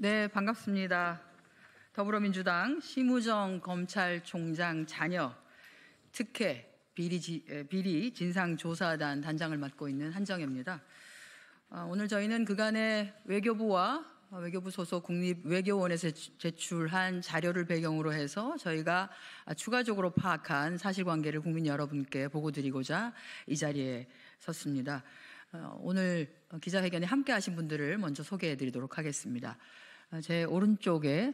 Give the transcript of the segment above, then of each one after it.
네, 반갑습니다. 더불어민주당 심우정 검찰총장 자녀 특혜 비리 진상조사단 단장을 맡고 있는 한정혜입니다. 오늘 저희는 그간의 외교부와 외교부 소속 국립외교원에서 제출한 자료를 배경으로 해서 저희가 추가적으로 파악한 사실관계를 국민 여러분께 보고드리고자 이 자리에 섰습니다. 오늘 기자회견에 함께하신 분들을 먼저 소개해드리도록 하겠습니다. 제 오른쪽에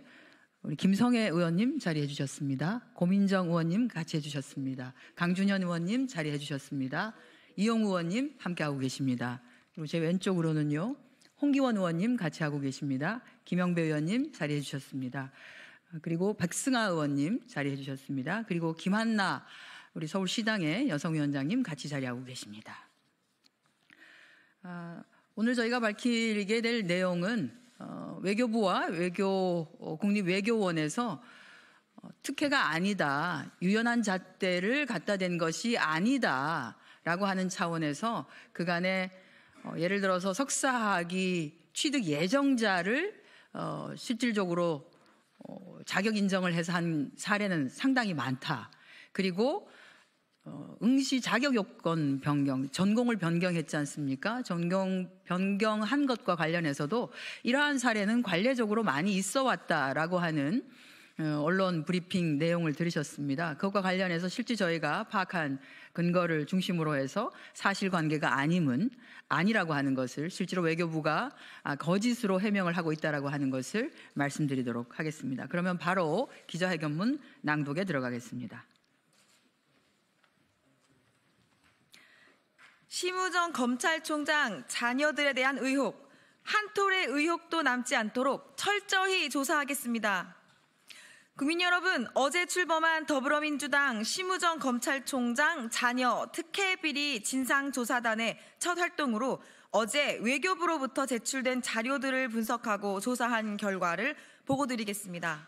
우리 김성애 의원님 자리해 주셨습니다. 고민정 의원님 같이 해주셨습니다. 강준현 의원님 자리해 주셨습니다. 이용 의원님 함께하고 계십니다. 그리고 제 왼쪽으로는요, 홍기원 의원님 같이 하고 계십니다. 김영배 의원님 자리해 주셨습니다. 그리고 백승아 의원님 자리해 주셨습니다. 그리고 김한나 우리 서울시당의 여성위원장님 같이 자리하고 계십니다. 오늘 저희가 밝히게 될 내용은 외교부와 국립외교원에서 특혜가 아니다, 유연한 잣대를 갖다 댄 것이 아니다라고 하는 차원에서 그간에 예를 들어서 석사학위 취득 예정자를 실질적으로 자격 인정을 해서 한 사례는 상당히 많다. 그리고 응시 자격 요건 변경, 전공을 변경했지 않습니까? 전공 변경한 것과 관련해서도 이러한 사례는 관례적으로 많이 있어 왔다라고 하는 언론 브리핑 내용을 들으셨습니다. 그것과 관련해서 실제 저희가 파악한 근거를 중심으로 해서 사실관계가 아니라고 하는 것을 실제로 외교부가 거짓으로 해명을 하고 있다라고 하는 것을 말씀드리도록 하겠습니다. 그러면 바로 기자회견문 낭독에 들어가겠습니다. 심우정 검찰총장 자녀들에 대한 의혹, 한 톨의 의혹도 남지 않도록 철저히 조사하겠습니다. 국민 여러분, 어제 출범한 더불어민주당 심우정 검찰총장 자녀 특혜비리 진상조사단의 첫 활동으로 어제 외교부로부터 제출된 자료들을 분석하고 조사한 결과를 보고드리겠습니다.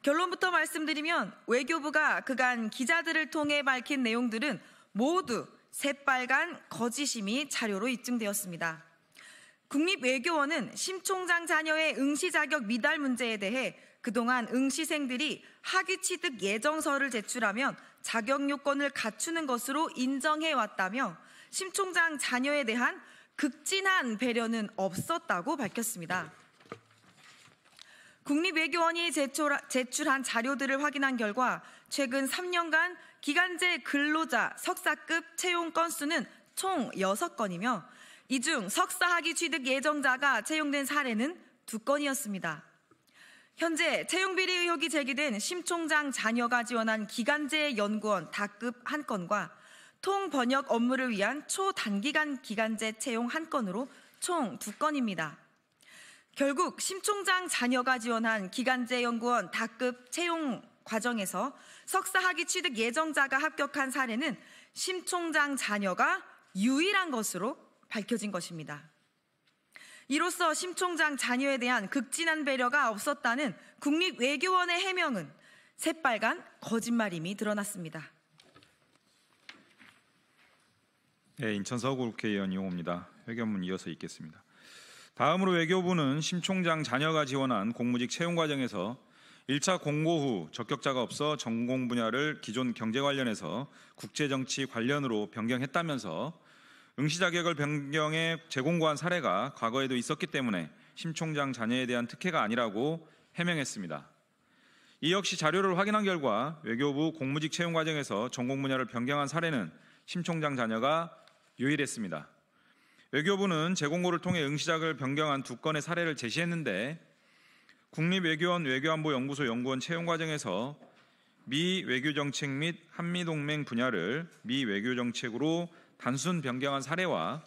결론부터 말씀드리면 외교부가 그간 기자들을 통해 밝힌 내용들은 모두 새빨간 거짓임이 자료로 입증되었습니다. 국립외교원은 심 총장 자녀의 응시 자격 미달 문제에 대해 그동안 응시생들이 학위 취득 예정서를 제출하면 자격 요건을 갖추는 것으로 인정해왔다며 심 총장 자녀에 대한 극진한 배려는 없었다고 밝혔습니다. 국립외교원이 제출한 자료들을 확인한 결과 최근 3년간 기간제 근로자 석사급 채용 건수는 총 6건이며 이 중 석사학위 취득 예정자가 채용된 사례는 2건이었습니다. 현재 채용비리 의혹이 제기된 심 총장 자녀가 지원한 기간제 연구원 다급 1건과 통번역 업무를 위한 초단기간 기간제 채용 1건으로 총 2건입니다. 결국 심 총장 자녀가 지원한 기간제 연구원 다급 채용 과정에서 석사학위 취득 예정자가 합격한 사례는 심 총장 자녀가 유일한 것으로 밝혀진 것입니다. 이로써 심 총장 자녀에 대한 극진한 배려가 없었다는 국립외교원의 해명은 새빨간 거짓말임이 드러났습니다. 네, 인천 서구 국회의원 이용호입니다. 회견문 이어서 읽겠습니다. 다음으로 외교부는 심 총장 자녀가 지원한 공무직 채용 과정에서 1차 공고 후 적격자가 없어 전공 분야를 기존 경제 관련해서 국제정치 관련으로 변경했다면서 응시 자격을 변경해 재공고한 사례가 과거에도 있었기 때문에 심 총장 자녀에 대한 특혜가 아니라고 해명했습니다. 이 역시 자료를 확인한 결과 외교부 공무직 채용 과정에서 전공 분야를 변경한 사례는 심 총장 자녀가 유일했습니다. 외교부는 재공고를 통해 응시 자격을 변경한 2건의 사례를 제시했는데 국립외교원 외교안보연구소 연구원 채용 과정에서 미 외교정책 및 한미동맹 분야를 미 외교정책으로 단순 변경한 사례와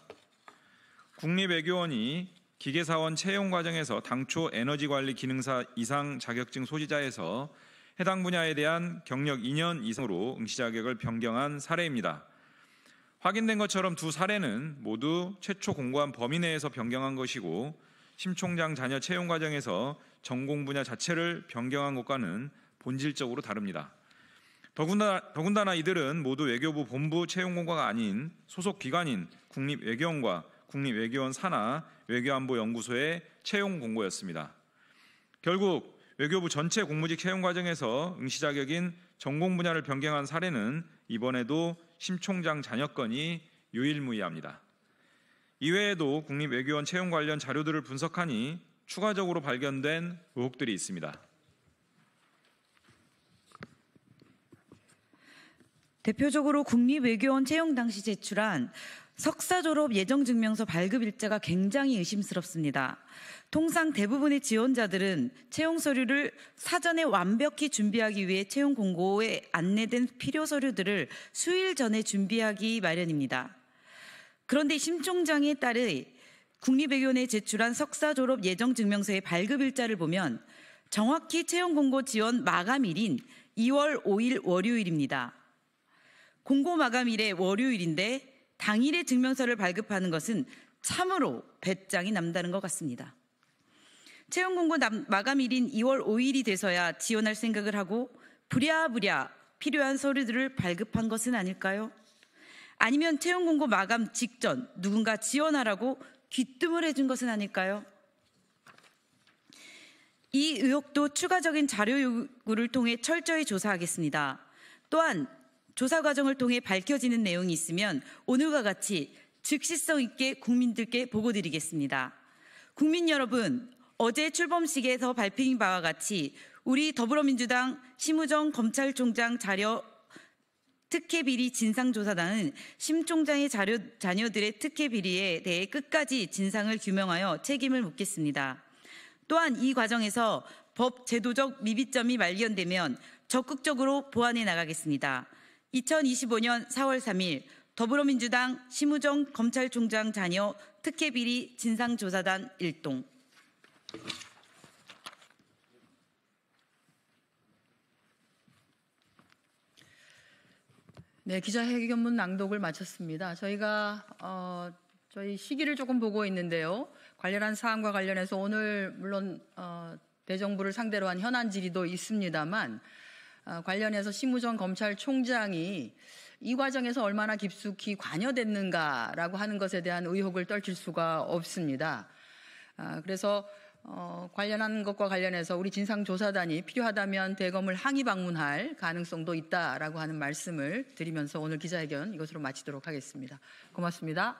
국립외교원이 기계사원 채용 과정에서 당초 에너지관리 기능사 이상 자격증 소지자에서 해당 분야에 대한 경력 2년 이상으로 응시 자격을 변경한 사례입니다. 확인된 것처럼 2 사례는 모두 최초 공고한 범위 내에서 변경한 것이고 심 총장 자녀 채용 과정에서 전공 분야 자체를 변경한 것과는 본질적으로 다릅니다. 더군다나 이들은 모두 외교부 본부 채용 공고가 아닌 소속 기관인 국립외교원과 국립외교원 산하 외교안보연구소의 채용 공고였습니다. 결국 외교부 전체 공무직 채용 과정에서 응시 자격인 전공 분야를 변경한 사례는 이번에도 심 총장 자녀 건이 유일무이합니다. 이외에도 국립외교원 채용 관련 자료들을 분석하니 추가적으로 발견된 의혹들이 있습니다. 대표적으로 국립외교원 채용 당시 제출한 석사 졸업 예정증명서 발급 일자가 굉장히 의심스럽습니다. 통상 대부분의 지원자들은 채용 서류를 사전에 완벽히 준비하기 위해 채용 공고에 안내된 필요 서류들을 수일 전에 준비하기 마련입니다. 그런데 심 총장에 따르 국립외교원에 제출한 석사 졸업 예정증명서의 발급 일자를 보면 정확히 채용 공고 지원 마감일인 2월 5일 월요일입니다. 공고 마감일의 월요일인데 당일에 증명서를 발급하는 것은 참으로 배짱이 남다른 것 같습니다. 채용 공고 마감일인 2월 5일이 돼서야 지원할 생각을 하고 부랴부랴 필요한 서류들을 발급한 것은 아닐까요? 아니면 채용 공고 마감 직전 누군가 지원하라고 귀뜸을 해준 것은 아닐까요? 이 의혹도 추가적인 자료 요구를 통해 철저히 조사하겠습니다. 또한 조사 과정을 통해 밝혀지는 내용이 있으면 오늘과 같이 즉시성 있게 국민들께 보고드리겠습니다. 국민 여러분, 어제 출범식에서 발표인 바와 같이 우리 더불어민주당 심우정 검찰총장 자녀 특혜 비리 진상조사단은 심 총장의 자녀들의 특혜 비리에 대해 끝까지 진상을 규명하여 책임을 묻겠습니다. 또한 이 과정에서 법 제도적 미비점이 발견되면 적극적으로 보완해 나가겠습니다. 2025년 4월 3일 더불어민주당 심우정 검찰총장 자녀 특혜비리 진상조사단 1동. 네, 기자회견문 낭독을 마쳤습니다. 저희가 저희 시기를 조금 보고 있는데요. 관련한 사안과 관련해서 오늘 물론 대정부를 상대로 한 현안 질의도 있습니다만 관련해서 심우정 검찰총장이 이 과정에서 얼마나 깊숙이 관여됐는가라고 하는 것에 대한 의혹을 떨칠 수가 없습니다. 그래서 관련한 것과 관련해서 우리 진상조사단이 필요하다면 대검을 항의 방문할 가능성도 있다라고 하는 말씀을 드리면서 오늘 기자회견 이것으로 마치도록 하겠습니다. 고맙습니다.